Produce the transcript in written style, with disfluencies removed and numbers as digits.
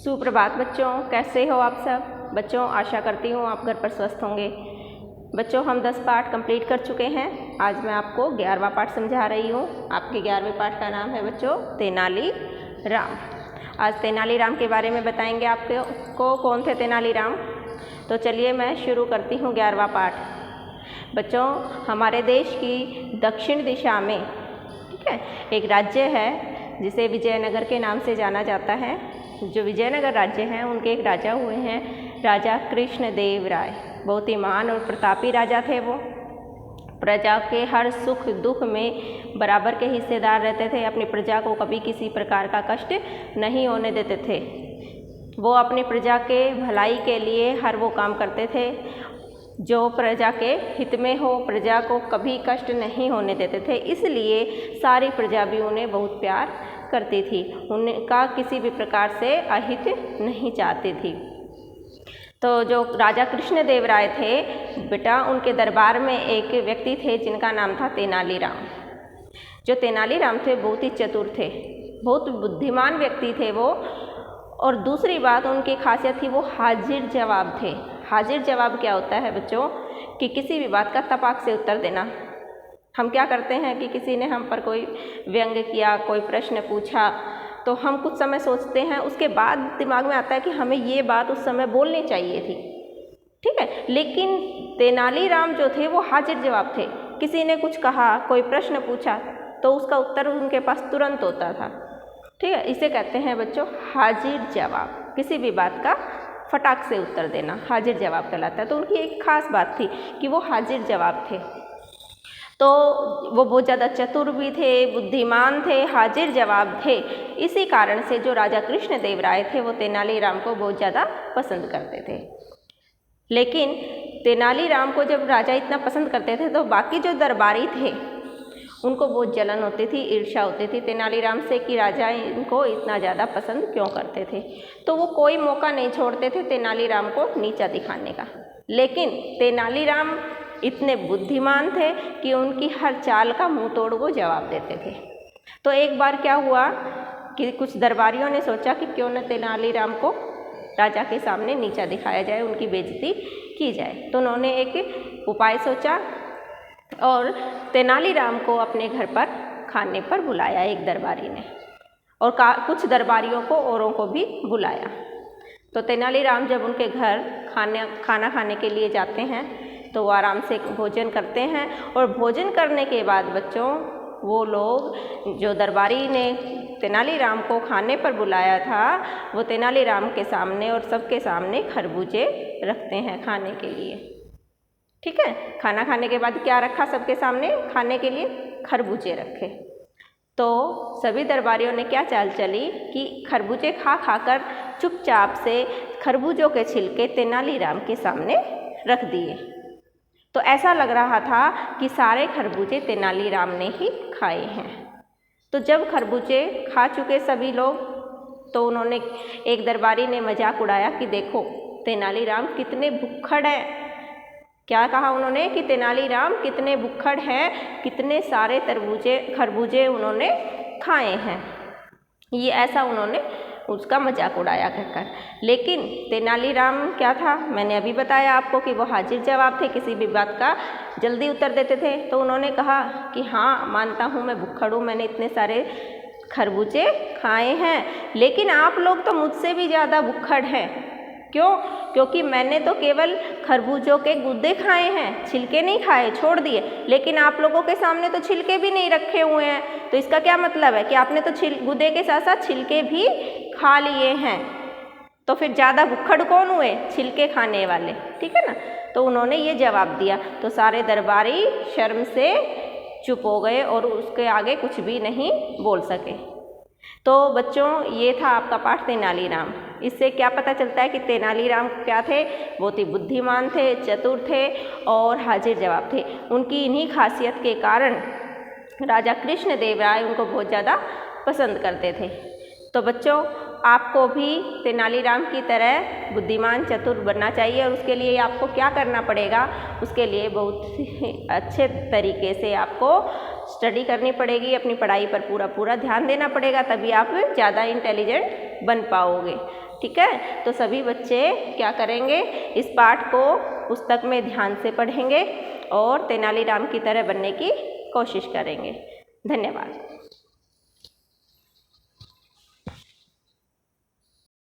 सुप्रभात बच्चों, कैसे हो आप सब। बच्चों आशा करती हूँ आप घर पर स्वस्थ होंगे। बच्चों हम 10 पाठ कंप्लीट कर चुके हैं। आज मैं आपको 11वां पाठ समझा रही हूँ। आपके 11वें पाठ का नाम है बच्चों तेनाली राम। आज तेनाली राम के बारे में बताएंगे आपको कौन थे तेनाली राम। तो चलिए मैं शुरू करती हूँ 11वां पाठ। बच्चों हमारे देश की दक्षिण दिशा में, ठीक है, एक राज्य है जिसे विजयनगर के नाम से जाना जाता है। जो विजयनगर राज्य हैं उनके एक राजा हुए हैं राजा कृष्णदेव राय। बहुत ही महान और प्रतापी राजा थे वो। प्रजा के हर सुख दुख में बराबर के हिस्सेदार रहते थे। अपनी प्रजा को कभी किसी प्रकार का कष्ट नहीं होने देते थे। वो अपनी प्रजा के भलाई के लिए हर वो काम करते थे जो प्रजा के हित में हो। प्रजा को कभी कष्ट नहीं होने देते थे, इसलिए सारी प्रजा भी उन्हें बहुत प्यार करती थी। उनका किसी भी प्रकार से अहित नहीं चाहती थी। तो जो राजा कृष्णदेव राय थे बेटा, उनके दरबार में एक व्यक्ति थे जिनका नाम था तेनाली राम। जो तेनाली राम थे बहुत ही चतुर थे, बहुत बुद्धिमान व्यक्ति थे वो। और दूसरी बात उनकी खासियत थी वो हाजिर जवाब थे। हाजिर जवाब क्या होता है बच्चों, कि किसी भी बात का तपाक से उत्तर देना। हम क्या करते हैं कि किसी ने हम पर कोई व्यंग किया, कोई प्रश्न पूछा, तो हम कुछ समय सोचते हैं, उसके बाद दिमाग में आता है कि हमें ये बात उस समय बोलनी चाहिए थी, ठीक है। लेकिन तेनाली राम जो थे वो हाजिर जवाब थे। किसी ने कुछ कहा, कोई प्रश्न पूछा, तो उसका उत्तर उनके पास तुरंत होता था, ठीक है। इसे कहते हैं बच्चों हाजिर जवाब। किसी भी बात का फटाक से उत्तर देना हाजिर जवाब कहलाता है। तो उनकी एक खास बात थी कि वो हाजिर जवाब थे। तो वो बहुत ज़्यादा चतुर भी थे, बुद्धिमान थे, हाजिर जवाब थे। इसी कारण से जो राजा कृष्णदेव राय थे वो तेनाली राम को बहुत ज़्यादा पसंद करते थे। लेकिन तेनाली राम को जब राजा इतना पसंद करते थे तो बाकी जो दरबारी थे उनको बहुत जलन होती थी, ईर्ष्या होती थी तेनाली राम से कि राजा इनको इतना ज़्यादा पसंद क्यों करते थे। तो वो कोई मौका नहीं छोड़ते थे तेनाली राम को नीचा दिखाने का। लेकिन तेनाली राम इतने बुद्धिमान थे कि उनकी हर चाल का मुंह तोड़ वो जवाब देते थे। तो एक बार क्या हुआ कि कुछ दरबारियों ने सोचा कि क्यों न तेनाली राम को राजा के सामने नीचा दिखाया जाए, उनकी बेइज्जती की जाए। तो उन्होंने एक उपाय सोचा और तेनाली राम को अपने घर पर खाने पर बुलाया एक दरबारी ने, और कुछ दरबारियों को औरों को भी बुलाया। तो तेनाली राम जब उनके घर खाना खाने के लिए जाते हैं तो वो आराम से भोजन करते हैं। और भोजन करने के बाद बच्चों वो लोग, जो दरबारी ने तेनाली राम को खाने पर बुलाया था, वो तेनाली राम के सामने और सबके सामने खरबूजे रखते हैं खाने के लिए, ठीक है। खाना खाने के बाद क्या रखा सबके सामने खाने के लिए? खरबूजे रखे। तो सभी दरबारियों ने क्या चाल चली कि खरबूजे खा खाकर चुपचाप से खरबूजों के छिलके तेनाली राम के सामने रख दिए। तो ऐसा लग रहा था कि सारे खरबूजे तेनाली राम ने ही खाए हैं। तो जब खरबूजे खा चुके सभी लोग, तो उन्होंने, एक दरबारी ने मजाक उड़ाया कि देखो तेनाली राम कितने भुक्खड़ हैं। क्या कहा उन्होंने कि तेनाली राम कितने भुक्खड़ हैं, कितने सारे खरबूजे उन्होंने खाए हैं। ये ऐसा उन्होंने उसका मजाक उड़ाया कहकर। लेकिन तेनाली राम क्या था, मैंने अभी बताया आपको कि वो हाजिर जवाब थे, किसी भी बात का जल्दी उत्तर देते थे। तो उन्होंने कहा कि हाँ मानता हूँ मैं भुक्खड़ हूँ, मैंने इतने सारे खरबूजे खाए हैं, लेकिन आप लोग तो मुझसे भी ज़्यादा भुक्खड़ हैं। क्यों? क्योंकि मैंने तो केवल खरबूजों के गुद्दे खाए हैं, छिलके नहीं खाए, छोड़ दिए। लेकिन आप लोगों के सामने तो छिलके भी नहीं रखे हुए हैं। तो इसका क्या मतलब है कि आपने तो गुद्दे के साथ साथ छिलके भी खा लिए हैं। तो फिर ज़्यादा भुक्खड़ कौन हुए? छिलके खाने वाले, ठीक है ना। तो उन्होंने ये जवाब दिया। तो सारे दरबारी शर्म से चुप हो गए और उसके आगे कुछ भी नहीं बोल सके। तो बच्चों ये था आपका पाठ तेनाली राम। इससे क्या पता चलता है कि तेनाली राम क्या थे? बहुत ही बुद्धिमान थे, चतुर थे और हाजिर जवाब थे। उनकी इन्हीं खासियत के कारण राजा कृष्णदेव राय उनको बहुत ज़्यादा पसंद करते थे। तो बच्चों आपको भी तेनाली राम की तरह बुद्धिमान चतुर बनना चाहिए। और उसके लिए आपको क्या करना पड़ेगा? उसके लिए बहुत अच्छे तरीके से आपको स्टडी करनी पड़ेगी, अपनी पढ़ाई पर पूरा ध्यान देना पड़ेगा, तभी आप ज़्यादा इंटेलिजेंट बन पाओगे। ठीक है, तो सभी बच्चे क्या करेंगे, इस पाठ को पुस्तक में ध्यान से पढ़ेंगे और तेनालीराम की तरह बनने की कोशिश करेंगे। धन्यवाद।